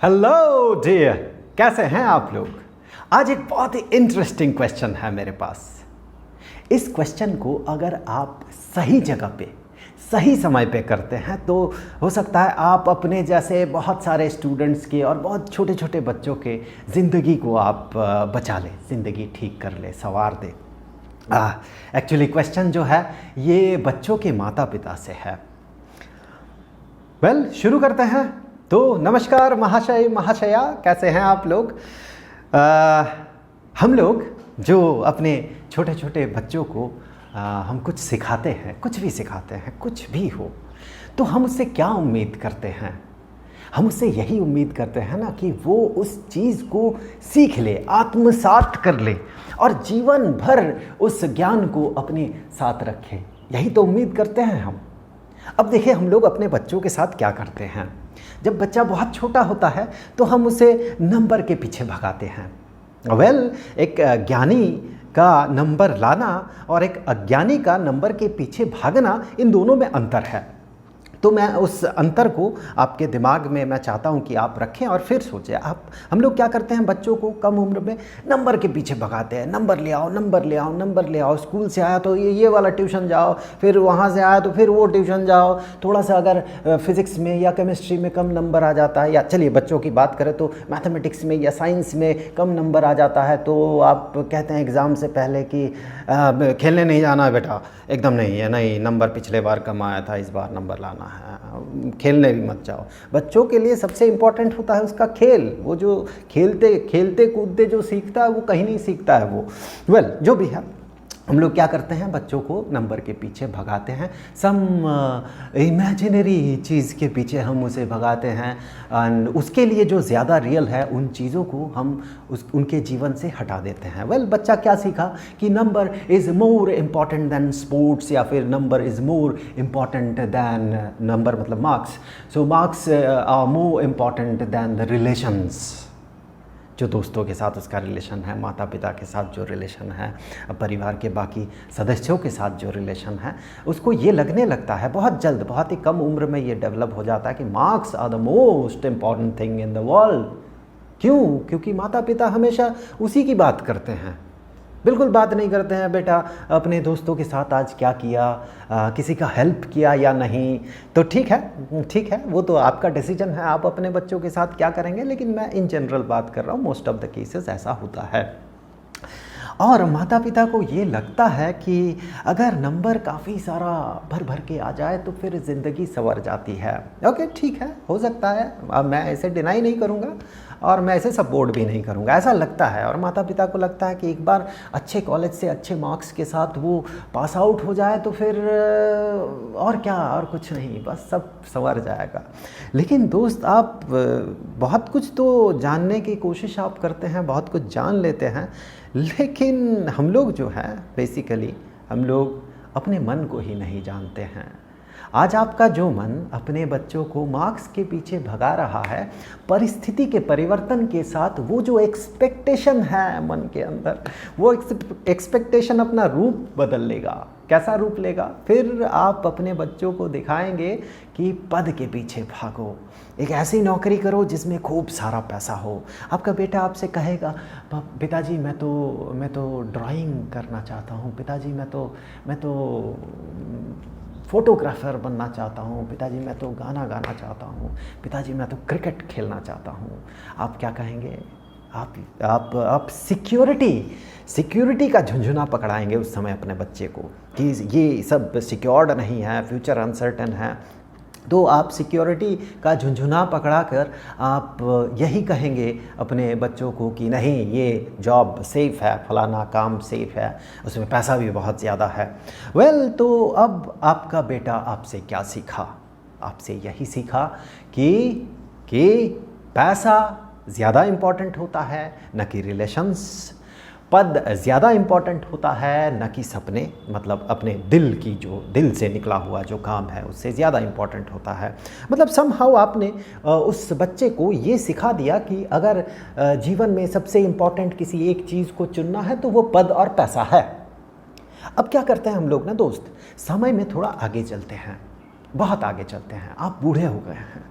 Hello dear, कैसे हैं आप लोग। आज एक बहुत ही इंटरेस्टिंग क्वेश्चन है मेरे पास। इस क्वेश्चन को अगर आप सही जगह पे सही समय पे करते हैं तो हो सकता है आप अपने जैसे बहुत सारे स्टूडेंट्स के और बहुत छोटे छोटे बच्चों के ज़िंदगी को आप बचा लें, ज़िंदगी ठीक कर ले, संवार दे। एक्चुअली क्वेश्चन जो है ये बच्चों के माता पिता से है। शुरू करते हैं। तो नमस्कार महाशय महाशया, कैसे हैं आप लोग। हम लोग जो अपने छोटे छोटे बच्चों को हम कुछ सिखाते हैं, कुछ भी सिखाते हैं, कुछ भी हो, तो हम उससे क्या उम्मीद करते हैं। हम उससे यही उम्मीद करते हैं ना कि वो उस चीज़ को सीख ले, आत्मसात कर ले और जीवन भर उस ज्ञान को अपने साथ रखे। यही तो उम्मीद करते हैं हम। अब देखिए, हम लोग अपने बच्चों के साथ क्या करते हैं। जब बच्चा बहुत छोटा होता है तो हम उसे नंबर के पीछे भगाते हैं। एक ज्ञानी का नंबर लाना और एक अज्ञानी का नंबर के पीछे भागना, इन दोनों में अंतर है। तो मैं उस अंतर को आपके दिमाग में मैं चाहता हूं कि आप रखें और फिर सोचें। हम लोग क्या करते हैं, बच्चों को कम उम्र में नंबर के पीछे भगाते हैं। नंबर ले आओ, नंबर ले आओ, नंबर ले आओ। स्कूल से आया तो ये वाला ट्यूशन जाओ, फिर वहाँ से आया तो फिर वो ट्यूशन जाओ। थोड़ा सा अगर फिज़िक्स में या केमिस्ट्री में कम नंबर आ जाता है, या चलिए बच्चों की बात करें तो मैथमेटिक्स में या साइंस में कम नंबर आ जाता है, तो आप कहते हैं एग्ज़ाम से पहले कि खेलने नहीं जाना है बेटा। एकदम नहीं है, नहीं, नंबर पिछले बार कम आया था, इस बार नंबर लाना है, खेलने भी मत जाओ। बच्चों के लिए सबसे इम्पॉर्टेंट होता है उसका खेल। वो जो खेलते कूदते जो सीखता है वो कहीं नहीं सीखता है वो। जो भी है, हम लोग क्या करते हैं, बच्चों को नंबर के पीछे भगाते हैं। सम इमेजिनरी चीज़ के पीछे हम उसे भगाते हैं एंड उसके लिए जो ज़्यादा रियल है उन चीज़ों को हम उनके जीवन से हटा देते हैं। बच्चा क्या सीखा कि number is more important than sports, या फिर number is more important than, number मतलब marks, so marks are more important than the relations. जो दोस्तों के साथ उसका रिलेशन है, माता पिता के साथ जो रिलेशन है, परिवार के बाकी सदस्यों के साथ जो रिलेशन है, उसको ये लगने लगता है बहुत जल्द, बहुत ही कम उम्र में ये डेवलप हो जाता है कि marks are the most important thing in the world. क्यों? क्योंकि माता पिता हमेशा उसी की बात करते हैं, बिल्कुल बात नहीं करते हैं बेटा अपने दोस्तों के साथ आज क्या किया, किसी का हेल्प किया या नहीं। तो ठीक है, वो तो आपका डिसीजन है, आप अपने बच्चों के साथ क्या करेंगे, लेकिन मैं इन जनरल बात कर रहा हूँ। मोस्ट ऑफ द केसेस ऐसा होता है। और माता पिता को ये लगता है कि अगर नंबर काफ़ी सारा भर भर के आ जाए तो फिर ज़िंदगी संवर जाती है। ओके, ठीक है, हो सकता है, अब मैं ऐसे डिनाई नहीं करूँगा और मैं ऐसे सपोर्ट भी नहीं करूँगा, ऐसा लगता है। और माता पिता को लगता है कि एक बार अच्छे कॉलेज से अच्छे मार्क्स के साथ वो पास आउट हो जाए तो फिर और क्या, और कुछ नहीं, बस सब संवर जाएगा। लेकिन दोस्त, आप बहुत कुछ तो जानने की कोशिश आप करते हैं, बहुत कुछ जान लेते हैं, लेकिन हम लोग जो है बेसिकली हम लोग अपने मन को ही नहीं जानते हैं। आज आपका जो मन अपने बच्चों को मार्क्स के पीछे भगा रहा है, परिस्थिति के परिवर्तन के साथ वो जो एक्सपेक्टेशन है मन के अंदर, वो एक्सपेक्टेशन अपना रूप बदल लेगा। कैसा रूप लेगा? फिर आप अपने बच्चों को दिखाएंगे कि पद के पीछे भागो, एक ऐसी नौकरी करो जिसमें खूब सारा पैसा हो। आपका बेटा आपसे कहेगा, पिताजी मैं तो ड्राइंग करना चाहता हूँ, पिताजी मैं तो फोटोग्राफर बनना चाहता हूँ, पिताजी मैं तो गाना गाना चाहता हूँ, पिताजी मैं तो क्रिकेट खेलना चाहता हूँ। आप क्या कहेंगे? आप सिक्योरिटी का झुंझुना पकड़ाएंगे उस समय अपने बच्चे को कि ये सब सिक्योर्ड नहीं है, फ्यूचर अनसर्टन है। तो आप सिक्योरिटी का झुंझुना पकड़ाकर आप यही कहेंगे अपने बच्चों को कि नहीं, ये जॉब सेफ़ है, फलाना काम सेफ़ है, उसमें पैसा भी बहुत ज़्यादा है। तो अब आपका बेटा आपसे क्या सीखा? आपसे यही सीखा कि पैसा ज़्यादा इम्पॉर्टेंट होता है न कि रिलेशंस, पद ज़्यादा इम्पॉर्टेंट होता है न कि सपने, मतलब अपने दिल से निकला हुआ जो काम है उससे ज़्यादा इम्पॉर्टेंट होता है। मतलब समहाउ आपने उस बच्चे को ये सिखा दिया कि अगर जीवन में सबसे इम्पॉर्टेंट किसी एक चीज़ को चुनना है तो वो पद और पैसा है। अब क्या करते हैं हम लोग ना दोस्त, समय में थोड़ा आगे चलते हैं, बहुत आगे चलते हैं। आप बूढ़े हो गए हैं,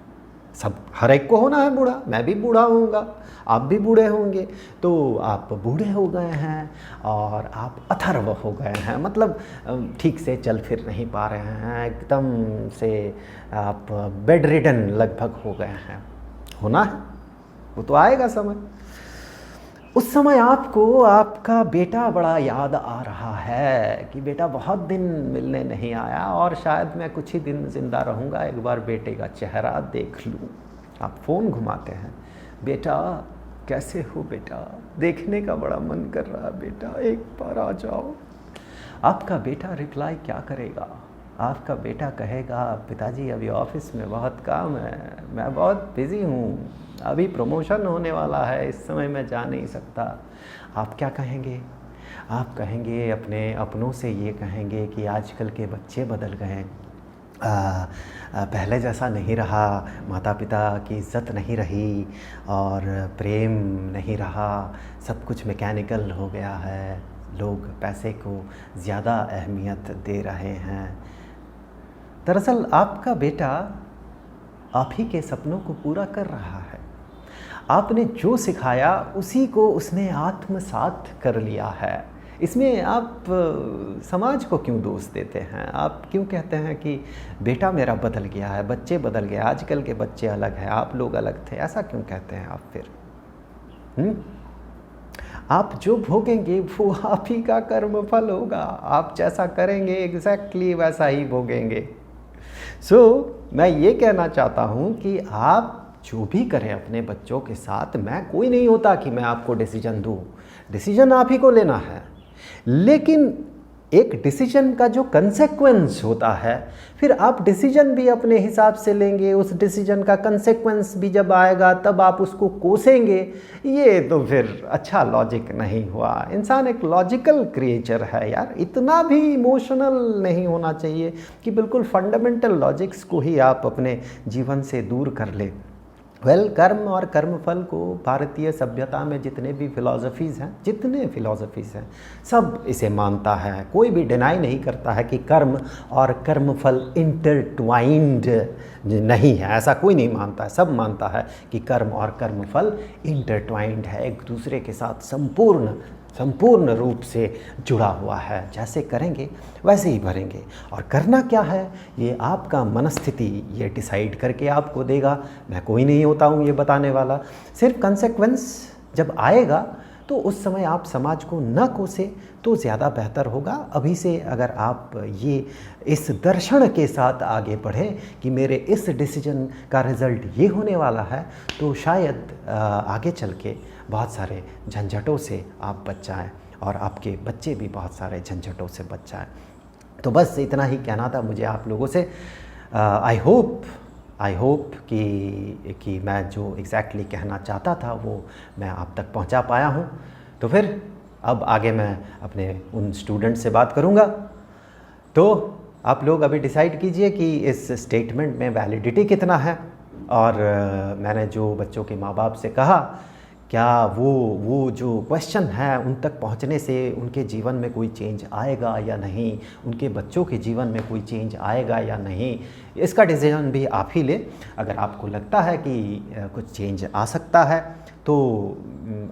सब हर एक को होना है बूढ़ा, मैं भी बूढ़ा होऊंगा, आप भी बूढ़े होंगे। तो आप बूढ़े हो गए हैं और आप अथर्व हो गए हैं, मतलब ठीक से चल फिर नहीं पा रहे हैं, एकदम से आप बेड रिडन लगभग हो गए हैं। होना है, वो तो आएगा समय। उस समय आपको आपका बेटा बड़ा याद आ रहा है कि बेटा बहुत दिन मिलने नहीं आया और शायद मैं कुछ ही दिन ज़िंदा रहूँगा, एक बार बेटे का चेहरा देख लूँ। आप फ़ोन घुमाते हैं, बेटा कैसे हो बेटा, देखने का बड़ा मन कर रहा है बेटा, एक बार आ जाओ। आपका बेटा रिप्लाई क्या करेगा? आपका बेटा कहेगा पिताजी अभी ऑफिस में बहुत काम है, मैं बहुत बिज़ी हूँ, अभी प्रमोशन होने वाला है, इस समय मैं जा नहीं सकता। आप क्या कहेंगे? आप कहेंगे, अपने अपनों से ये कहेंगे कि आजकल के बच्चे बदल गए, पहले जैसा नहीं रहा, माता पिता की इज़्ज़त नहीं रही और प्रेम नहीं रहा, सब कुछ मैकेनिकल हो गया है, लोग पैसे को ज़्यादा अहमियत दे रहे हैं। दरअसल आपका बेटा आप ही के सपनों को पूरा कर रहा है। आपने जो सिखाया उसी को उसने आत्मसात कर लिया है। इसमें आप समाज को क्यों दोष देते हैं? आप क्यों कहते हैं कि बेटा मेरा बदल गया है, बच्चे बदल गए, आजकल के बच्चे अलग हैं, आप लोग अलग थे, ऐसा क्यों कहते हैं आप फिर? आप जो भोगेंगे वो आप ही का कर्मफल होगा। आप जैसा करेंगे एग्जैक्टली वैसा ही भोगेंगे। मैं ये कहना चाहता हूँ कि आप जो भी करें अपने बच्चों के साथ, मैं कोई नहीं होता कि मैं आपको डिसीजन दूँ, डिसीजन आप ही को लेना है। लेकिन एक डिसीजन का जो कंसेक्वेंस होता है, फिर आप डिसीजन भी अपने हिसाब से लेंगे, उस डिसीजन का कंसेक्वेंस भी जब आएगा तब आप उसको कोसेंगे, ये तो फिर अच्छा लॉजिक नहीं हुआ। इंसान एक लॉजिकल क्रिएचर है यार, इतना भी इमोशनल नहीं होना चाहिए कि बिल्कुल फंडामेंटल लॉजिक्स को ही आप अपने जीवन से दूर कर ले। कर्म और कर्मफल को भारतीय सभ्यता में जितने फिलॉसफीज़ हैं सब इसे मानता है। कोई भी डिनाई नहीं करता है कि कर्म और कर्मफल इंटरट्वाइंड नहीं है, ऐसा कोई नहीं मानता है। सब मानता है कि कर्म और कर्मफल इंटरट्वाइंड है, एक दूसरे के साथ संपूर्ण रूप से जुड़ा हुआ है। जैसे करेंगे वैसे ही भरेंगे। और करना क्या है ये आपका मनस्थिति ये डिसाइड करके आपको देगा। मैं कोई नहीं होता हूँ ये बताने वाला। सिर्फ कंसेक्वेंस जब आएगा तो उस समय आप समाज को न कोसे तो ज़्यादा बेहतर होगा। अभी से अगर आप ये इस दर्शन के साथ आगे बढ़ें कि मेरे इस डिसीजन का रिज़ल्ट ये होने वाला है, तो शायद आगे चल के बहुत सारे झंझटों से आप बच जाएँ और आपके बच्चे भी बहुत सारे झंझटों से बच जाएँ। तो बस इतना ही कहना था मुझे आप लोगों से। आई होप कि मैं जो एग्जैक्टली कहना चाहता था वो मैं आप तक पहुंचा पाया हूं। तो फिर अब आगे मैं अपने उन स्टूडेंट से बात करूंगा। तो आप लोग अभी डिसाइड कीजिए कि इस स्टेटमेंट में वैलिडिटी कितना है। और मैंने जो बच्चों के माँ बाप से कहा, क्या वो जो क्वेश्चन है उन तक पहुंचने से उनके जीवन में कोई चेंज आएगा या नहीं, उनके बच्चों के जीवन में कोई चेंज आएगा या नहीं, इसका डिसीजन भी आप ही ले। अगर आपको लगता है कि कुछ चेंज आ सकता है तो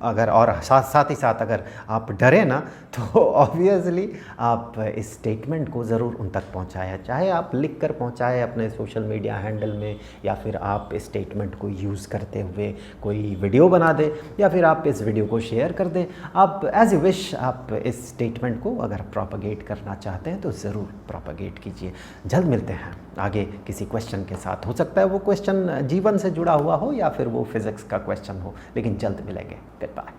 अगर, और साथ ही साथ अगर आप डरे ना, तो ऑब्वियसली आप इस स्टेटमेंट को ज़रूर उन तक पहुंचाएं। चाहे आप लिख कर पहुँचाएँ अपने सोशल मीडिया हैंडल में, या फिर आप इस स्टेटमेंट को यूज़ करते हुए कोई वीडियो बना दें, या फिर आप इस वीडियो को शेयर कर दें। आप एज ए विश आप इस स्टेटमेंट को अगर प्रोपगेट करना चाहते हैं तो ज़रूर प्रोपगेट कीजिए। जल्द मिलते हैं आगे किसी क्वेश्चन के साथ। हो सकता है वो क्वेश्चन जीवन से जुड़ा हुआ हो या फिर वो फिज़िक्स का क्वेश्चन हो, लेकिन जल्द मिलेंगे। Good bye.